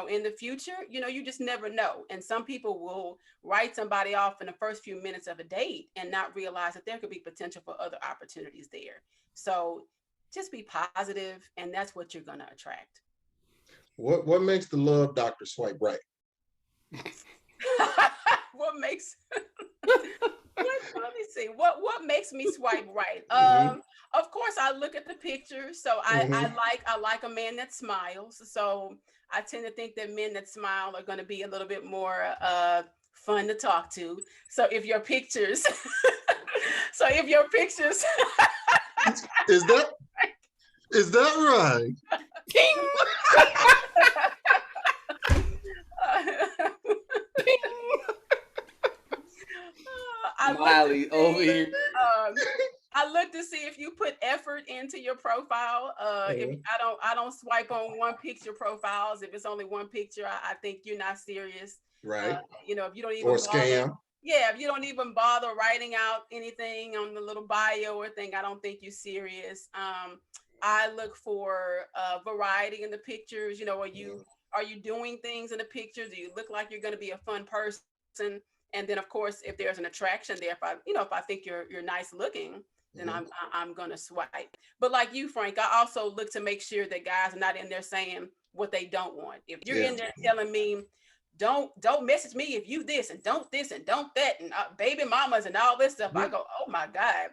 Speaker 2: In the future, you just never know. And some people will write somebody off in the first few minutes of a date and not realize that there could be potential for other opportunities there. So just be positive, and that's what you're gonna attract.
Speaker 1: What makes the love doctor swipe right?
Speaker 2: What makes let me see what makes me swipe right.
Speaker 1: Mm-hmm.
Speaker 2: Of course I look at the picture. So
Speaker 1: Mm-hmm.
Speaker 2: I like a man that smiles. So I tend to think that men that smile are going to be a little bit more fun to talk to. So if your pictures so if your pictures
Speaker 1: Is that right?
Speaker 3: Miley over here.
Speaker 2: um, I look to see if you put effort into your profile. If
Speaker 1: Mm-hmm.
Speaker 2: I don't swipe on one picture profiles. If it's only one picture, I think you're not serious.
Speaker 1: Right.
Speaker 2: If you don't
Speaker 1: Or
Speaker 2: even bother,
Speaker 1: scam.
Speaker 2: yeah, if you don't even bother writing out anything on the little bio or thing, I don't think you're serious. I look for variety in the pictures. Are you doing things in the pictures? Do you look like you're going to be a fun person? And then, of course, if there's an attraction there, if I think you're nice looking, then
Speaker 1: Mm-hmm.
Speaker 2: I'm gonna swipe. But like you, Frank, I also look to make sure that guys are not in there saying what they don't want. If you're
Speaker 1: Yeah.
Speaker 2: in there telling me, don't message me if you this and don't that and baby mamas and all this stuff, I go, oh my God,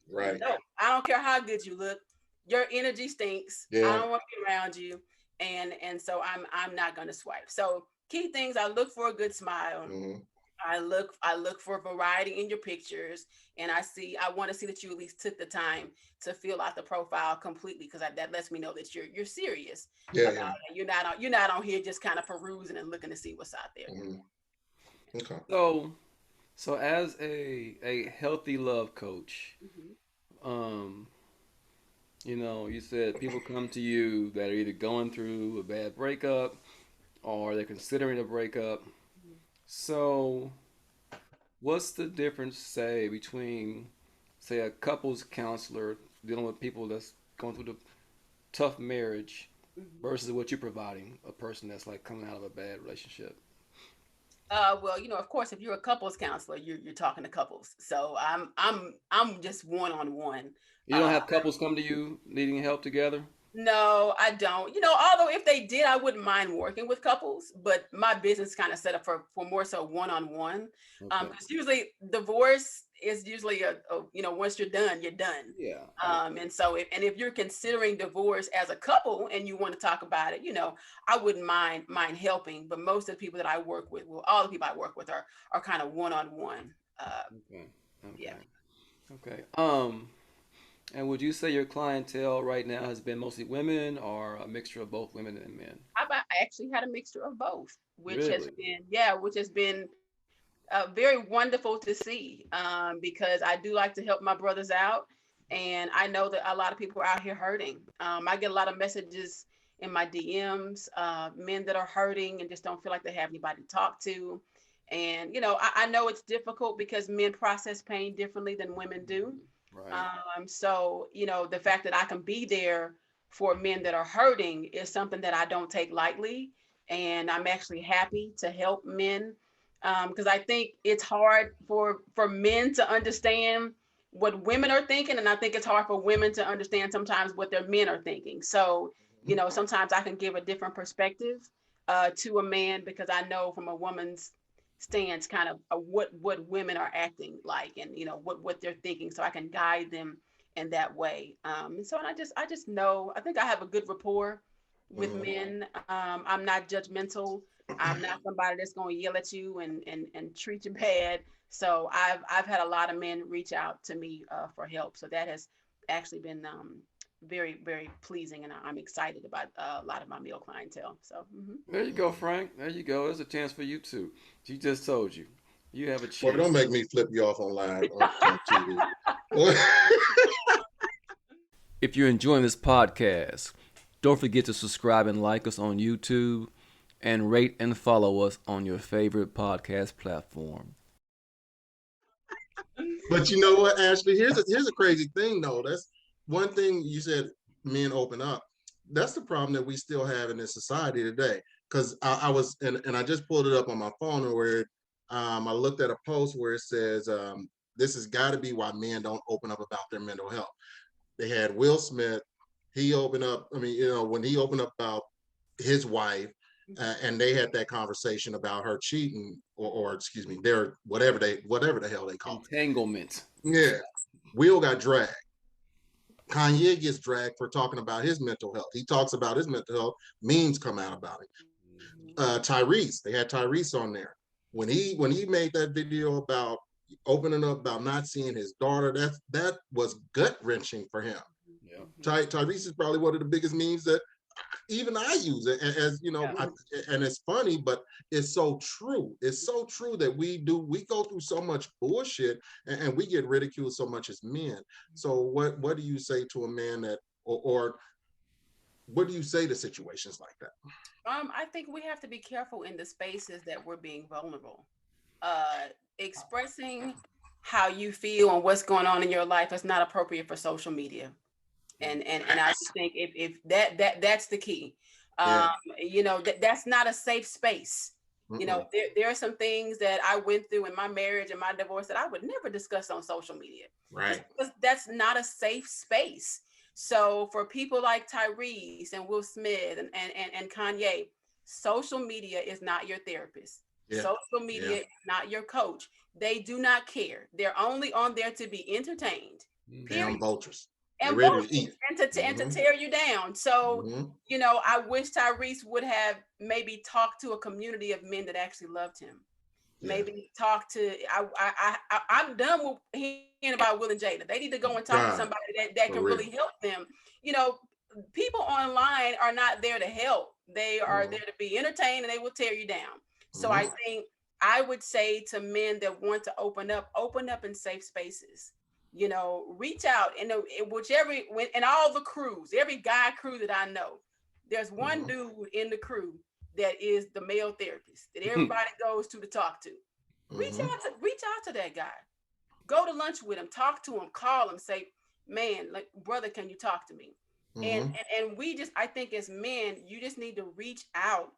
Speaker 1: Right.
Speaker 2: no, I don't care how good you look, your energy stinks. I
Speaker 1: Yeah.
Speaker 2: don't want to be around you, and so I'm not gonna swipe. So key things: I look for a good smile.
Speaker 1: Mm-hmm.
Speaker 2: I look for variety in your pictures, and I want to see that you at least took the time to fill out the profile completely, because that lets me know that you're serious
Speaker 1: Yeah.
Speaker 2: about
Speaker 1: Yeah.
Speaker 2: it. You're not on here just kind of perusing and looking to see what's out there.
Speaker 1: Mm-hmm. Okay.
Speaker 3: So as a healthy love coach,
Speaker 2: Mhm.
Speaker 3: um, you said people come to you that are either going through a bad breakup or they're considering a breakup. So what's the difference, say, between, say, a couples counselor dealing with people that's going through the tough marriage
Speaker 2: Mhm.
Speaker 3: versus what you're providing a person that's like coming out of a bad relationship?
Speaker 2: Well, of course, if you're a couples counselor, you're talking to couples. So I'm just one on one.
Speaker 3: You don't have couples come to you needing help together?
Speaker 2: No, I don't. Although if they did, I wouldn't mind working with couples, but my business kind of set up for more so one-on-one.
Speaker 3: Okay.
Speaker 2: Because usually divorce is usually once you're done, you're done.
Speaker 3: Yeah.
Speaker 2: And if you're considering divorce as a couple and you want to talk about it, I wouldn't mind helping. But most of the people that I work with, well, all the people I work with are kind of one-on-one.
Speaker 3: Okay.
Speaker 2: Yeah.
Speaker 3: Okay. Okay. And would you say your clientele right now has been mostly women or a mixture of both women and men?
Speaker 2: I actually had a mixture of both,
Speaker 3: Really?
Speaker 2: which has been very wonderful to see, because I do like to help my brothers out. And I know that a lot of people are out here hurting. I get a lot of messages in my DMs, men that are hurting and just don't feel like they have anybody to talk to. And, I know it's difficult because men process pain differently than women do.
Speaker 3: Right.
Speaker 2: So, the fact that I can be there for men that are hurting is something that I don't take lightly. And I'm actually happy to help men, because I think it's hard for men to understand what women are thinking, and I think it's hard for women to understand sometimes what their men are thinking. So, sometimes I can give a different perspective to a man, because I know from a woman's stance kind of what women are acting like, and what they're thinking, so I can guide them in that way. And so I just know, I think I have a good rapport with
Speaker 1: Mhm.
Speaker 2: men. I'm not judgmental. I'm not somebody that's going to yell at you and treat you bad. So I've had a lot of men reach out to me for help. So that has actually been very, very pleasing, and I'm excited about a lot of my male clientele. So
Speaker 3: There you go, Frank. There you go. There's a chance for you too. She just told you. You have a
Speaker 1: Boy, don't
Speaker 3: chance.
Speaker 1: make me flip you off on live on TV.
Speaker 3: If you're enjoying this podcast, don't forget to subscribe and like us on YouTube and rate and follow us on your favorite podcast platform.
Speaker 1: But you know what, Ashley? Here's a crazy thing though. That's one thing you said. Men open up. That's the problem that we still have in this society today. Because I was and I just pulled it up on my phone where I looked at a post where it says this has got to be why men don't open up about their mental health. They had Will Smith. He opened up. I mean, when he opened up about his wife, and they had that conversation about her cheating, or excuse me, their whatever the hell they call
Speaker 3: Entanglement.
Speaker 1: it. Yeah, Will got dragged. Kanye gets dragged for talking about his mental health. He talks about his mental health. Memes come out about it. Tyrese, they had Tyrese on there when he made that video about opening up about not seeing his daughter. That was gut wrenching for him.
Speaker 3: Yeah.
Speaker 1: Tyrese is probably one of the biggest memes that even I use it as
Speaker 2: Yeah.
Speaker 1: and it's funny, but it's so true. It's so true that we go through so much bullshit, and we get ridiculed so much as men. So what do you say to a man that or what do you say to situations like that?
Speaker 2: I think we have to be careful in the spaces that we're being vulnerable. Uh, Expressing how you feel and what's going on in your life is not appropriate for social media. And I just think if that's the key.
Speaker 1: Yeah.
Speaker 2: That's not a safe space.
Speaker 1: Mm-mm.
Speaker 2: There are some things that I went through in my marriage and my divorce that I would never discuss on social media, just
Speaker 1: Right.
Speaker 2: because that's not a safe space. So for people like Tyrese and Will Smith and Kanye, social media is not your therapist.
Speaker 1: Yeah.
Speaker 2: Social
Speaker 1: Yeah.
Speaker 2: media is not your coach. They do not care. They're only on there to be entertained.
Speaker 1: Damn
Speaker 2: Period.
Speaker 1: vultures. They
Speaker 2: And
Speaker 1: ready to
Speaker 2: bullshit,
Speaker 1: eat.
Speaker 2: and to
Speaker 1: Mm-hmm.
Speaker 2: tear you down. So,
Speaker 1: Mm-hmm.
Speaker 2: I wish Tyrese would have maybe talked to a community of men that actually loved him.
Speaker 1: Yeah.
Speaker 2: Maybe talk to I'm done with hearing about Will and Jada. They need to go and talk to
Speaker 1: God,
Speaker 2: somebody that
Speaker 1: for
Speaker 2: can
Speaker 1: real.
Speaker 2: really help them. You know, People online are not there to help. They are
Speaker 1: Mm-hmm.
Speaker 2: there to be entertained, and they will tear you down. So
Speaker 1: Mm-hmm.
Speaker 2: I think I would say to men that want to open up in safe spaces. Reach out and in all the crews, every guy crew that I know, there's one
Speaker 1: Mm-hmm.
Speaker 2: dude in the crew that is the male therapist that everybody goes to talk to.
Speaker 1: Mm-hmm.
Speaker 2: Reach out to that guy. Go to lunch with him, talk to him, call him, say, "Man, like brother, can you talk to me?" And
Speaker 1: Mm-hmm.
Speaker 2: and we just, I think as men, you just need to reach out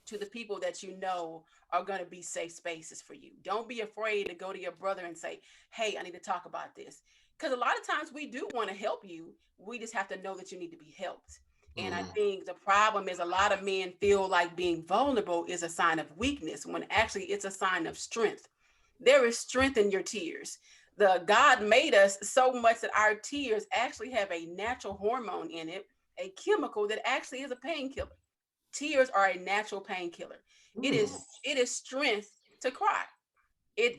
Speaker 2: to the people that you know are going to be safe spaces for you. Don't be afraid to go to your brother and say, "Hey, I need to talk about this." Because a lot of times we do want to help you. We just have to know that you need to be helped. And I
Speaker 1: Mm-hmm.
Speaker 2: think the problem is a lot of men feel like being vulnerable is a sign of weakness when actually it's a sign of strength. There is strength in your tears. The God made us so much that our tears actually have a natural hormone in it, a chemical that actually is a painkiller. Tears are a natural painkiller. It is
Speaker 1: Mm-hmm.
Speaker 2: it is strength to cry. It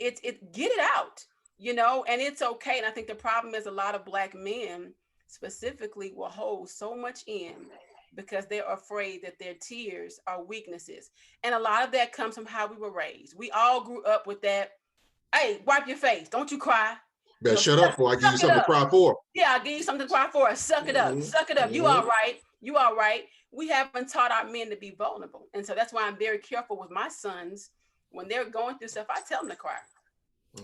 Speaker 2: get it out. and it's okay. And I think the problem is a lot of Black men specifically will hold so much in because they're afraid that their tears are weaknesses. And a lot of that comes from how we were raised. We all grew up with that. Hey, wipe your face. Don't you cry.
Speaker 1: Better shut up before I give you
Speaker 2: Suck it
Speaker 1: something to
Speaker 2: up.
Speaker 1: cry for.
Speaker 2: Yeah, I'll give you something to cry for. Suck it up. Suck it up. You all right. You all right. We haven't taught our men to be vulnerable. And so that's why I'm very careful with my sons. When they're going through stuff, I tell them to cry.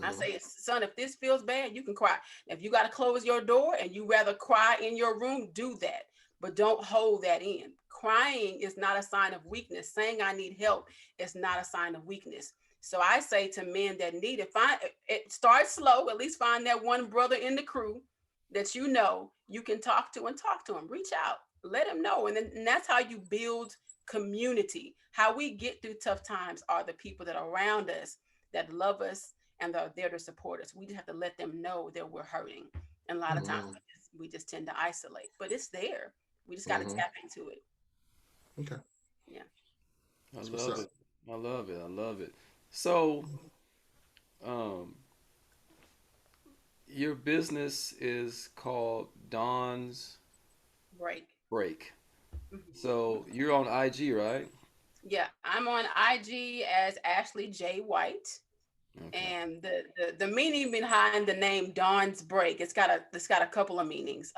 Speaker 2: I say, son, if this feels bad, you can cry. If you got to close your door and you rather cry in your room, do that. But don't hold that in. Crying is not a sign of weakness. Saying I need help is not a sign of weakness. So I say to men that need it, start slow. At least find that one brother in the crew that you can talk to and talk to him. Reach out, let him know. And that's how you build community. How we get through tough times are the people that are around us that love us and they're there to support us. We just have to let them know that we're hurting. And a lot of times we just tend to isolate, but it's there. We just got to tap into it.
Speaker 1: Okay.
Speaker 2: Yeah.
Speaker 3: I love it. I love it. I love it. So, your business is called Dawn's Break. So you're on IG, right?
Speaker 2: Yeah, I'm on IG as Ashley J. White. Okay. And the meaning behind the name Dawn's Break, it's got a couple of meanings.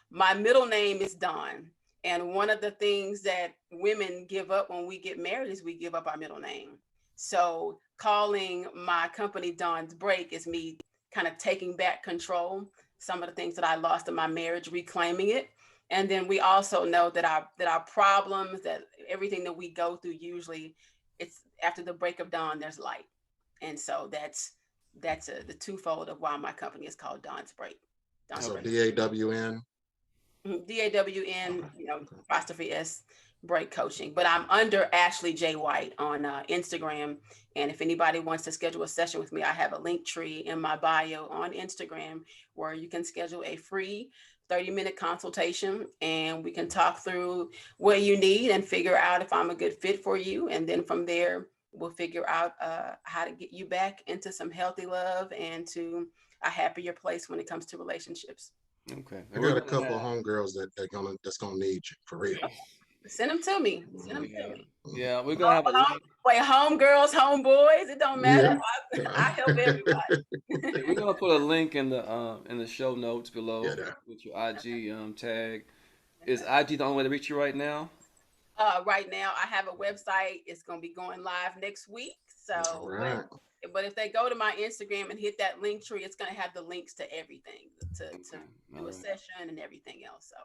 Speaker 2: My middle name is Dawn, and one of the things that women give up when we get married is we give up our middle name. So calling my company Dawn's Break is me kind of taking back control, some of the things that I lost in my marriage, reclaiming it. And then we also know that our problems, that everything that we go through, usually it's after the break of dawn, there's light. And so that's the twofold of why my company is called Dawn's Break.
Speaker 1: So DAWN.
Speaker 2: DAWN, apostrophe S, Break Coaching. But I'm under Ashley J. White on Instagram. And if anybody wants to schedule a session with me, I have a link tree in my bio on Instagram where you can schedule a free 30-minute consultation, and we can talk through what you need and figure out if I'm a good fit for you. And then from there, we'll figure out how to get you back into some healthy love and to a happier place when it comes to relationships.
Speaker 1: Okay. I got a couple of homegirls that's gonna need you for real.
Speaker 2: Send them to me.
Speaker 3: Yeah, we're gonna have a link.
Speaker 2: Wait, homegirls, homeboys, it don't matter. Yeah. I help everybody.
Speaker 3: We're gonna put a link in the show notes below with your IG tag. Is IG the only way to reach you right now?
Speaker 2: Right now, I have a website. It's gonna be going live next week. So, but if they go to my Instagram and hit that link tree, it's gonna have the links to everything to do a session and everything else. So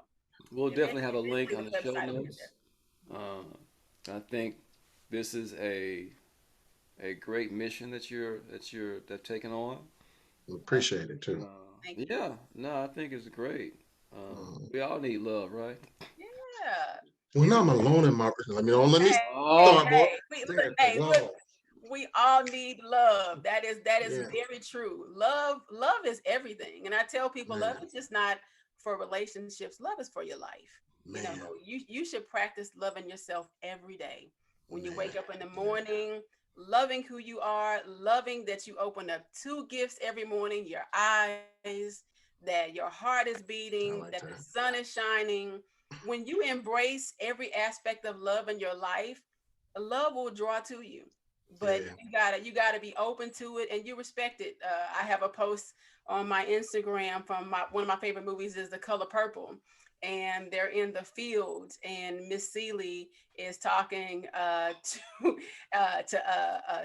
Speaker 3: we'll definitely have a link on the show notes. I think this is a great mission that you're taking on.
Speaker 1: Appreciate it too.
Speaker 3: Yeah, no, I think it's great. We all need love, right?
Speaker 2: Yeah.
Speaker 1: Well, now I'm alone in my. Let me
Speaker 2: we all need love. That is very true. Love is everything. And I tell people, love is just not for relationships. Love is for your life. Man. You should practice loving yourself every day. When you wake up in the morning, loving who you are, loving that you open up 2 gifts every morning, your eyes, that your heart is beating, that the sun is shining. When you embrace every aspect of love in your life, love will draw to you. But you gotta be open to it and you respect it. I have a post on my Instagram from one of my favorite movies is The Color Purple. And they're in the field, and Miss Seeley is talking to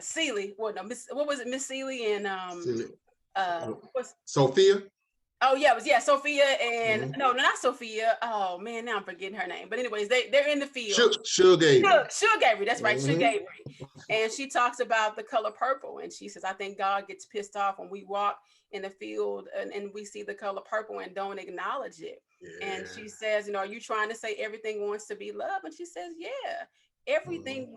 Speaker 2: Seeley. What was it, Miss Seeley and
Speaker 1: Sophia?
Speaker 2: Oh yeah, Sophia and no, not Sophia. Oh man, now I'm forgetting her name. But anyways, they're in the field.
Speaker 1: Suge
Speaker 2: Avery, that's right, Suge Avery. And she talks about The Color Purple, and she says, I think God gets pissed off when we walk in the field and we see the color purple and don't acknowledge it. Yeah. And she says, are you trying to say everything wants to be loved? And she says, yeah, everything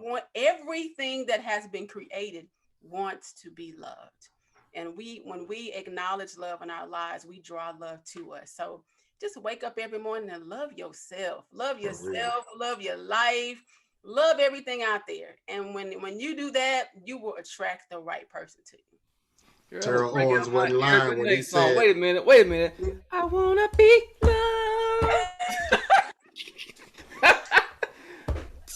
Speaker 2: that has been created wants to be loved. And when we acknowledge love in our lives, we draw love to us. So just wake up every morning and love yourself, love your life, love everything out there. And when you do that, you will attract the right person to you.
Speaker 3: Girl,
Speaker 1: Terrell
Speaker 2: Bring
Speaker 1: Owens
Speaker 2: out my
Speaker 1: wasn't
Speaker 3: Eric
Speaker 1: lying when
Speaker 3: Benet
Speaker 1: he
Speaker 3: song.
Speaker 1: said,
Speaker 3: Wait a minute. I wanna be loved.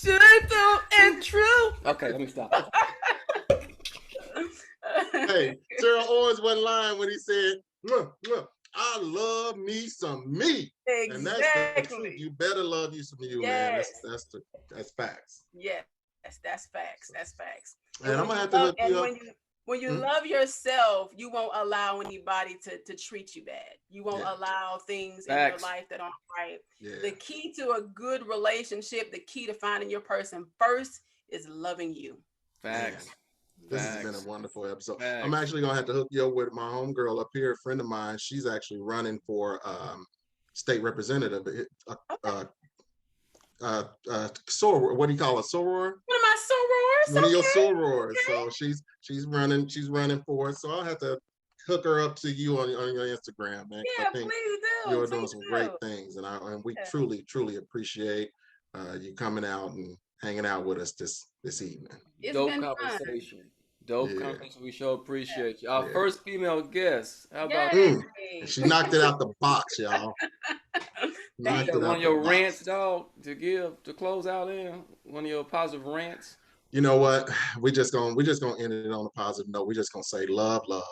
Speaker 3: Gentle and true. Okay, let me stop.
Speaker 1: "Hey, Terrell Owens wasn't lying when he said, "Mwah, mwah, I love me some me," and that's the truth.
Speaker 2: Exactly.
Speaker 1: You better love you some you, man.
Speaker 2: Yes.
Speaker 1: That's facts.
Speaker 2: Yes, that's facts. That's facts.
Speaker 1: And I'm
Speaker 2: when
Speaker 1: gonna
Speaker 2: you
Speaker 1: have to
Speaker 2: love,
Speaker 1: hook you up.
Speaker 2: when you
Speaker 1: Hmm?
Speaker 2: love yourself, you won't allow anybody to treat you bad. You won't
Speaker 1: Yeah,
Speaker 2: allow things in your
Speaker 3: Facts.
Speaker 2: life that aren't right.
Speaker 1: yeah.
Speaker 2: The key to a good relationship, the key to finding your person first is loving you.
Speaker 1: Man,
Speaker 3: Facts.
Speaker 1: this has been a
Speaker 3: Facts.
Speaker 1: wonderful episode. I'm
Speaker 3: Facts.
Speaker 1: actually gonna have to hook you up with my homegirl up here, a friend of mine. She's actually running for state representative. Uh, soror. What do you call it? Soror?
Speaker 2: One of my sorors.
Speaker 1: One of your
Speaker 2: Okay.
Speaker 1: sorors. So she's running for it. So I'll have to hook her up to you on your Instagram, man, because
Speaker 2: Yeah,
Speaker 1: I think
Speaker 2: please do.
Speaker 1: you're doing
Speaker 2: Please
Speaker 1: some great
Speaker 2: do.
Speaker 1: things, and we
Speaker 2: Yeah.
Speaker 1: truly appreciate you coming out and hanging out with us this evening.
Speaker 2: It's
Speaker 3: Dope
Speaker 2: been fun.
Speaker 3: conversation. Dope
Speaker 1: Yeah,
Speaker 3: conversation. We sure appreciate you. Our
Speaker 1: yeah.
Speaker 3: first female guest. How about
Speaker 2: Yay.
Speaker 1: And she knocked it out the box, y'all.
Speaker 3: you
Speaker 2: Thank
Speaker 1: Knocked
Speaker 3: got
Speaker 1: it
Speaker 2: you.
Speaker 3: one
Speaker 1: out
Speaker 3: of
Speaker 1: the
Speaker 3: your
Speaker 1: box.
Speaker 3: rants, dog, to give to close out in? One of your positive rants?
Speaker 1: You know what? We just gonna end it on a positive note. We just gonna say love, man.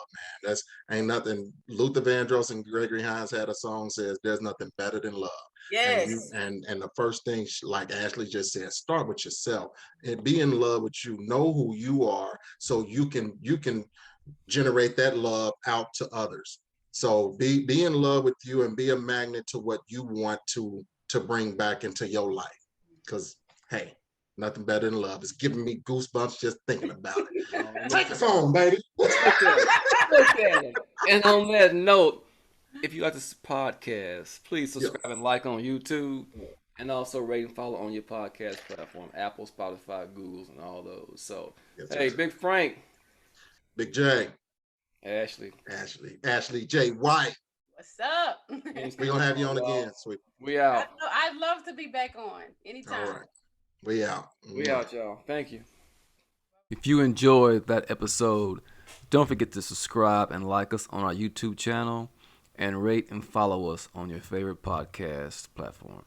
Speaker 1: That's ain't nothing. Luther Vandross and Gregory Hines had a song says there's nothing better than love. And you
Speaker 2: Yes.
Speaker 1: and the first thing, like Ashley just said, start with yourself and be in love with you. Know who you are, so you can generate that love out to others. So be in love with you and be a magnet to what you want to bring back into your life. Because hey, nothing better than love. It's giving me goosebumps just thinking about it.
Speaker 3: Oh,
Speaker 1: Take the phone, baby.
Speaker 3: look at it. Look at it. And on that note, if you like this podcast, please
Speaker 1: Yep.
Speaker 3: subscribe and like on YouTube. And also rate and follow on your podcast platform, Apple, Spotify, Google's, and all those. So,
Speaker 1: Yes,
Speaker 3: hey,
Speaker 1: sir.
Speaker 3: Big Frank,
Speaker 1: Big J,
Speaker 3: Ashley,
Speaker 1: Ashley J. White.
Speaker 2: What's up?
Speaker 1: We're gonna have you on again, sweet.
Speaker 3: we out.
Speaker 2: I'd love to be back on
Speaker 1: All
Speaker 2: anytime.
Speaker 1: right. We out.
Speaker 3: We out, y'all. Thank you. If you enjoyed that episode, don't forget to subscribe and like us on our YouTube channel and rate and follow us on your favorite podcast platform.